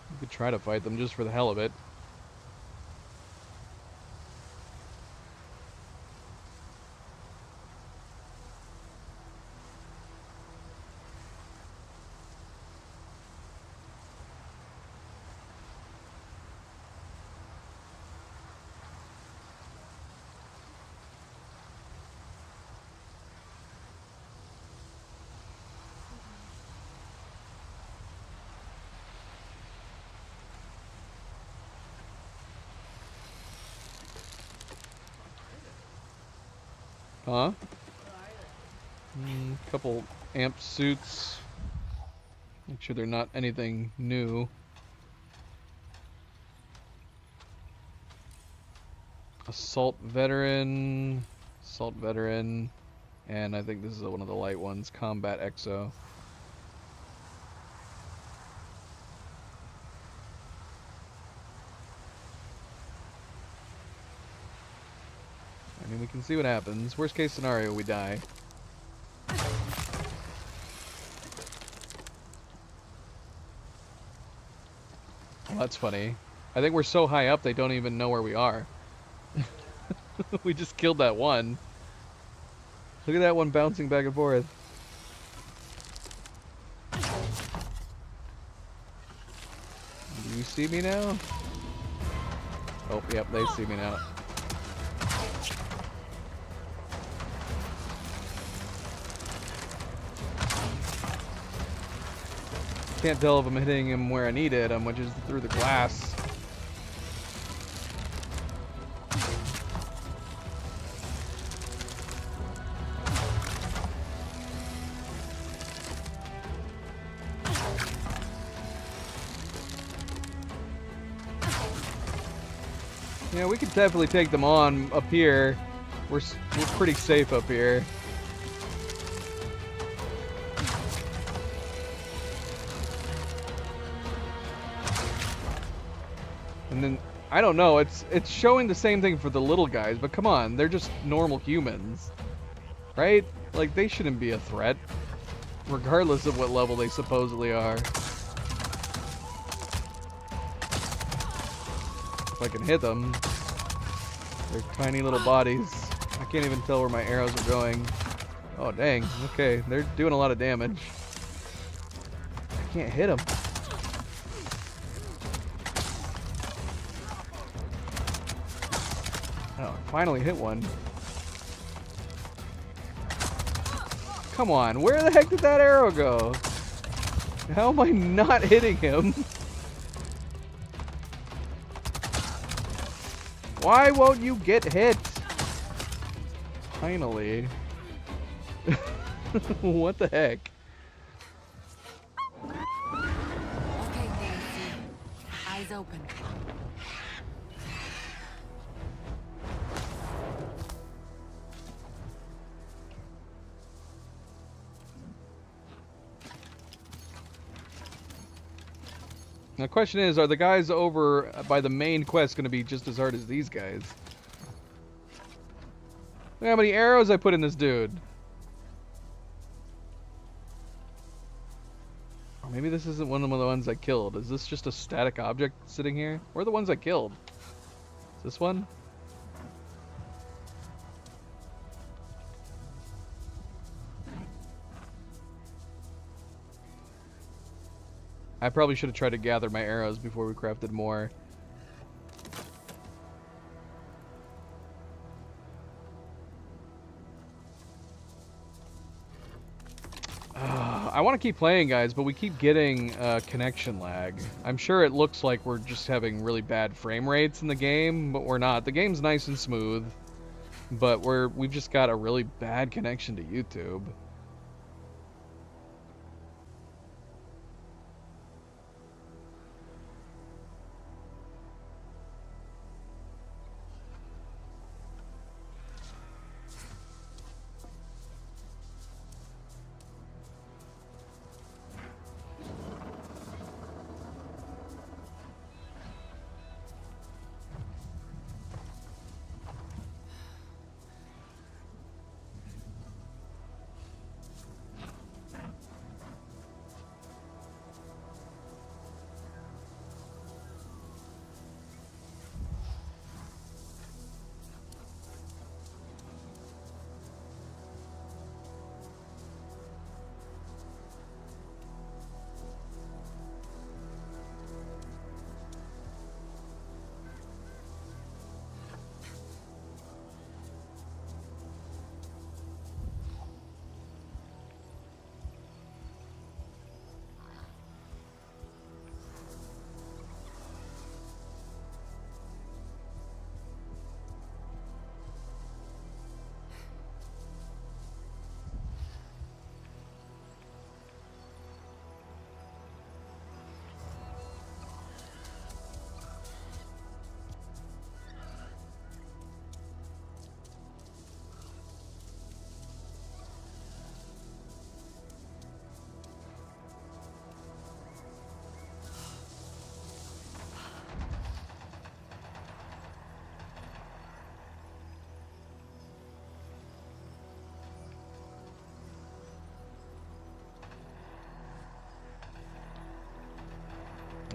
We could try to fight them just for the hell of it. Huh? Couple amp suits. Make sure they're not anything new. Assault veteran, and I think this is one of the light ones, Combat Exo. can see what happens. Worst case scenario, we die. Well, that's funny. I think we're so high up they don't even know where we are. We just killed that one. Look at that one bouncing back and forth. Do you see me now? Oh, yep, they see me now. Can't tell if I'm hitting him where I need it, which is through the glass. Yeah, we could definitely take them on up here. We're pretty safe up here. And then, I don't know, it's showing the same thing for the little guys, but come on, they're just normal humans. Right? Like, they shouldn't be a threat, regardless of what level they supposedly are. If I can hit them. They're tiny little bodies. I can't even tell where my arrows are going. Oh, dang. Okay, they're doing a lot of damage. I can't hit them. Oh, finally hit one. Come on, where the heck did that arrow go? How am I not hitting him? Why won't you get hit? Finally. What the heck? Okay, Nancy. Eyes open. The question is, are the guys over by the main quest going to be just as hard as these guys? Look how many arrows I put in this dude. Or maybe this isn't one of the ones I killed. Is this just a static object sitting here? Where are the ones I killed? Is this one? I probably should have tried to gather my arrows before we crafted more. I want to keep playing, guys, but we keep getting connection lag. I'm sure it looks like we're just having really bad frame rates in the game, but we're not. The game's nice and smooth, but we've just got a really bad connection to YouTube.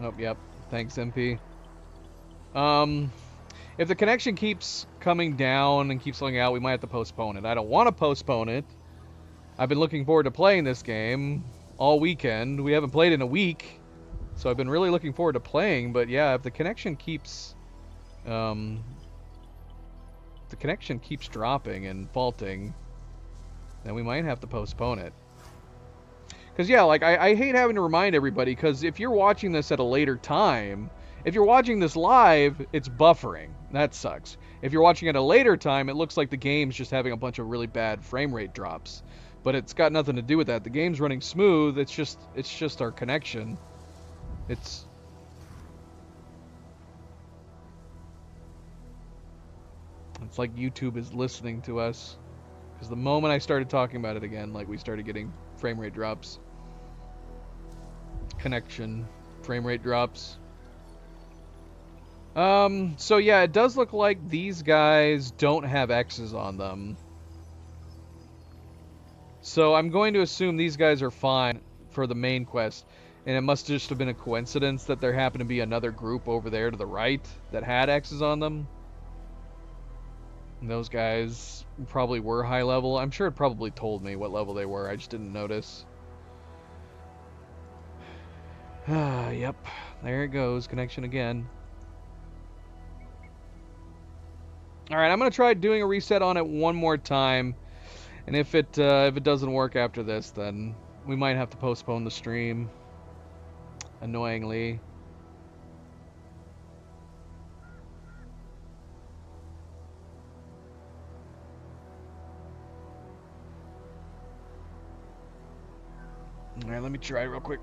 Oh, yep. Thanks, MP. If the connection keeps coming down and keeps slowing out, we might have to postpone it. I don't want to postpone it. I've been looking forward to playing this game all weekend. We haven't played in a week, so I've been really looking forward to playing. But yeah, if the connection keeps, dropping and faulting, then we might have to postpone it. Because yeah, like I hate having to remind everybody. Because if you're watching this at a later time, if you're watching this live, it's buffering. That sucks. If you're watching at a later time, it looks like the game's just having a bunch of really bad frame rate drops. But it's got nothing to do with that. The game's running smooth. It's just our connection. It's like YouTube is listening to us. Because the moment I started talking about it again, like we started getting frame rate drops. Connection, frame rate drops. So yeah, it does look like these guys don't have X's on them. So I'm going to assume these guys are fine for the main quest. And it must just have been a coincidence that there happened to be another group over there to the right that had X's on them. And those guys probably were high level. I'm sure it probably told me what level they were. I just didn't notice. Yep. There it goes. Connection again. Alright, I'm going to try doing a reset on it one more time. And if it doesn't work after this, then we might have to postpone the stream. Annoyingly. Alright, let me try real quick.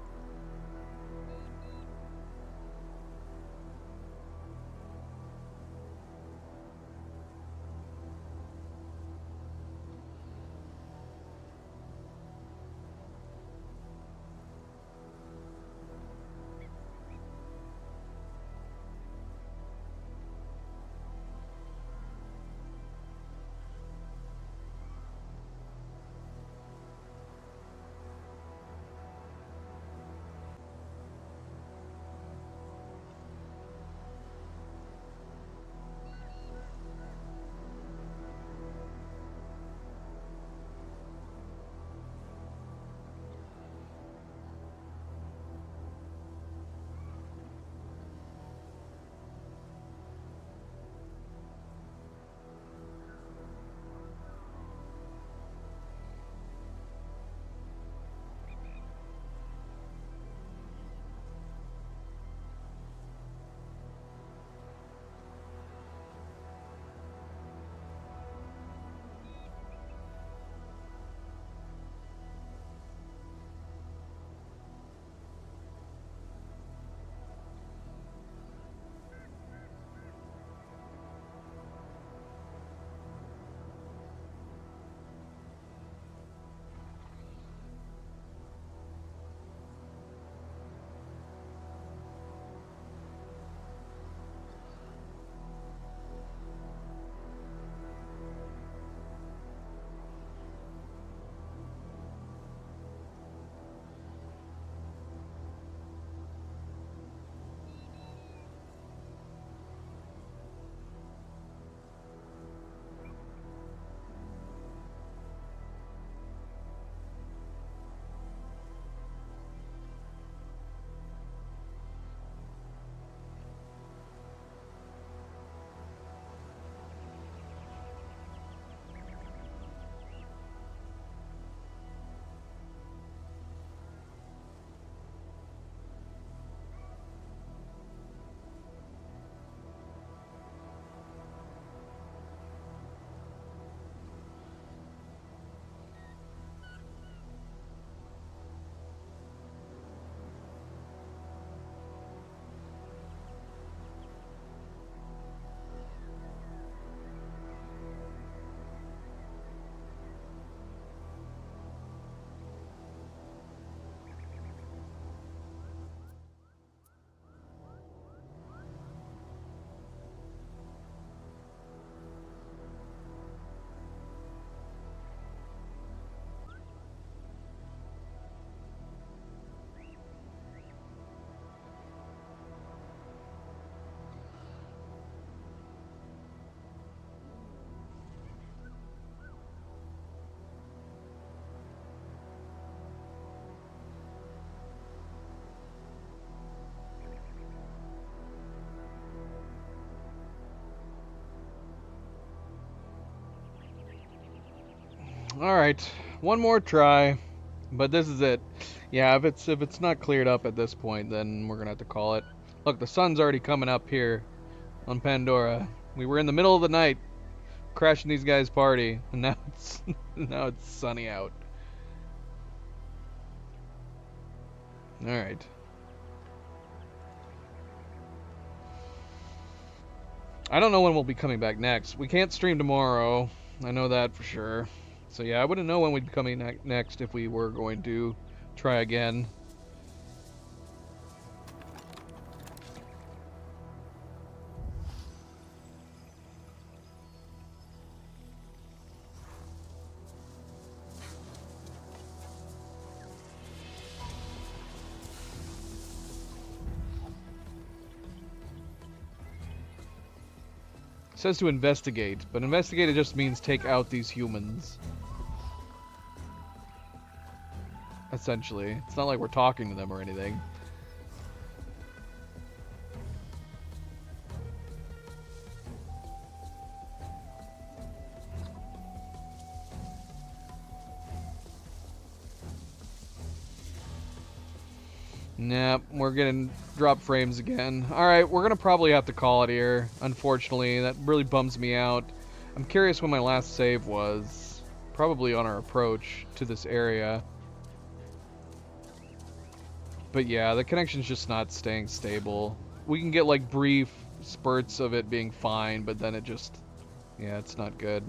Alright, one more try. But this is it. Yeah, if it's not cleared up at this point, then we're gonna have to call it. Look, the sun's already coming up here on Pandora. We were in the middle of the night crashing these guys' party, and now it's sunny out. Alright. I don't know when we'll be coming back next. We can't stream tomorrow. I know that for sure. So yeah, I wouldn't know when we'd be coming next if we were going to try again. It says to investigate, but investigate it just means take out these humans. Essentially. It's not like we're talking to them or anything. Nah, we're getting drop frames again. Alright, we're gonna probably have to call it here, unfortunately. That really bums me out. I'm curious when my last save was. Probably on our approach to this area. But yeah, the connection's just not staying stable. We can get like brief spurts of it being fine, but then it just... yeah, it's not good.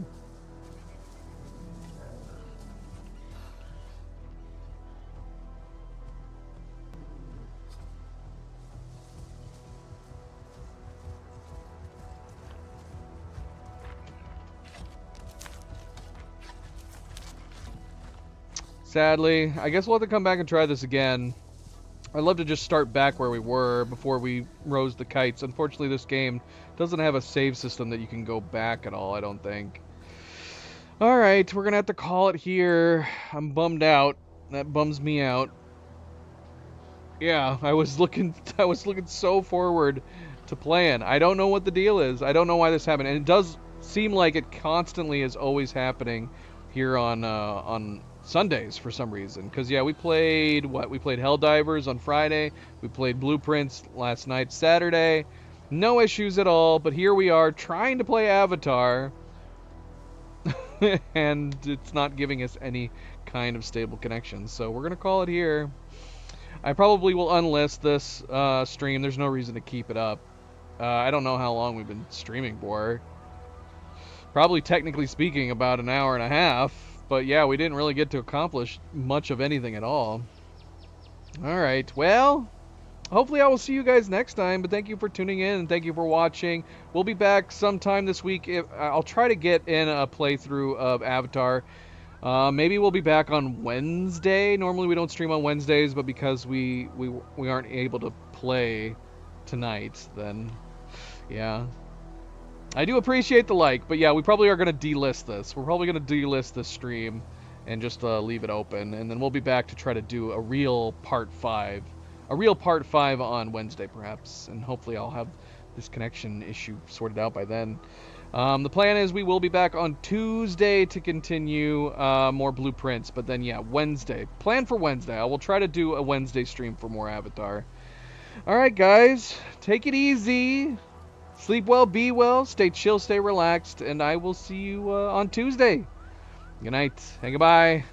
Sadly, I guess we'll have to come back and try this again. I'd love to just start back where we were before we rose the kites. Unfortunately, this game doesn't have a save system that you can go back at all, I don't think. Alright, we're gonna have to call it here. I'm bummed out. That bums me out. Yeah, I was looking so forward to playing. I don't know what the deal is. I don't know why this happened. And it does seem like it constantly is always happening here on Sundays for some reason. Because, yeah, we played Helldivers on Friday. We played Blueprints last night, Saturday. No issues at all. But here we are trying to play Avatar. And it's not giving us any kind of stable connection. So we're going to call it here. I probably will unlist this stream. There's no reason to keep it up. I don't know how long we've been streaming for. Probably, technically speaking, about an hour and a half. But yeah, we didn't really get to accomplish much of anything at all. Alright, well, hopefully I will see you guys next time. But thank you for tuning in and thank you for watching. We'll be back sometime this week. I'll try to get in a playthrough of Avatar. Maybe we'll be back on Wednesday. Normally we don't stream on Wednesdays, but because we aren't able to play tonight, then yeah. I do appreciate the like, but yeah, we probably are going to delist this. We're probably going to delist this stream and just leave it open, and then we'll be back to try to do a real part 5. A real part 5 on Wednesday, perhaps, and hopefully I'll have this connection issue sorted out by then. The plan is we will be back on Tuesday to continue more Blueprints, but then, yeah, Wednesday. Plan for Wednesday. I will try to do a Wednesday stream for more Avatar. Alright, guys. Take it easy. Sleep well, be well, stay chill, stay relaxed, and I will see you on Tuesday. Good night and goodbye.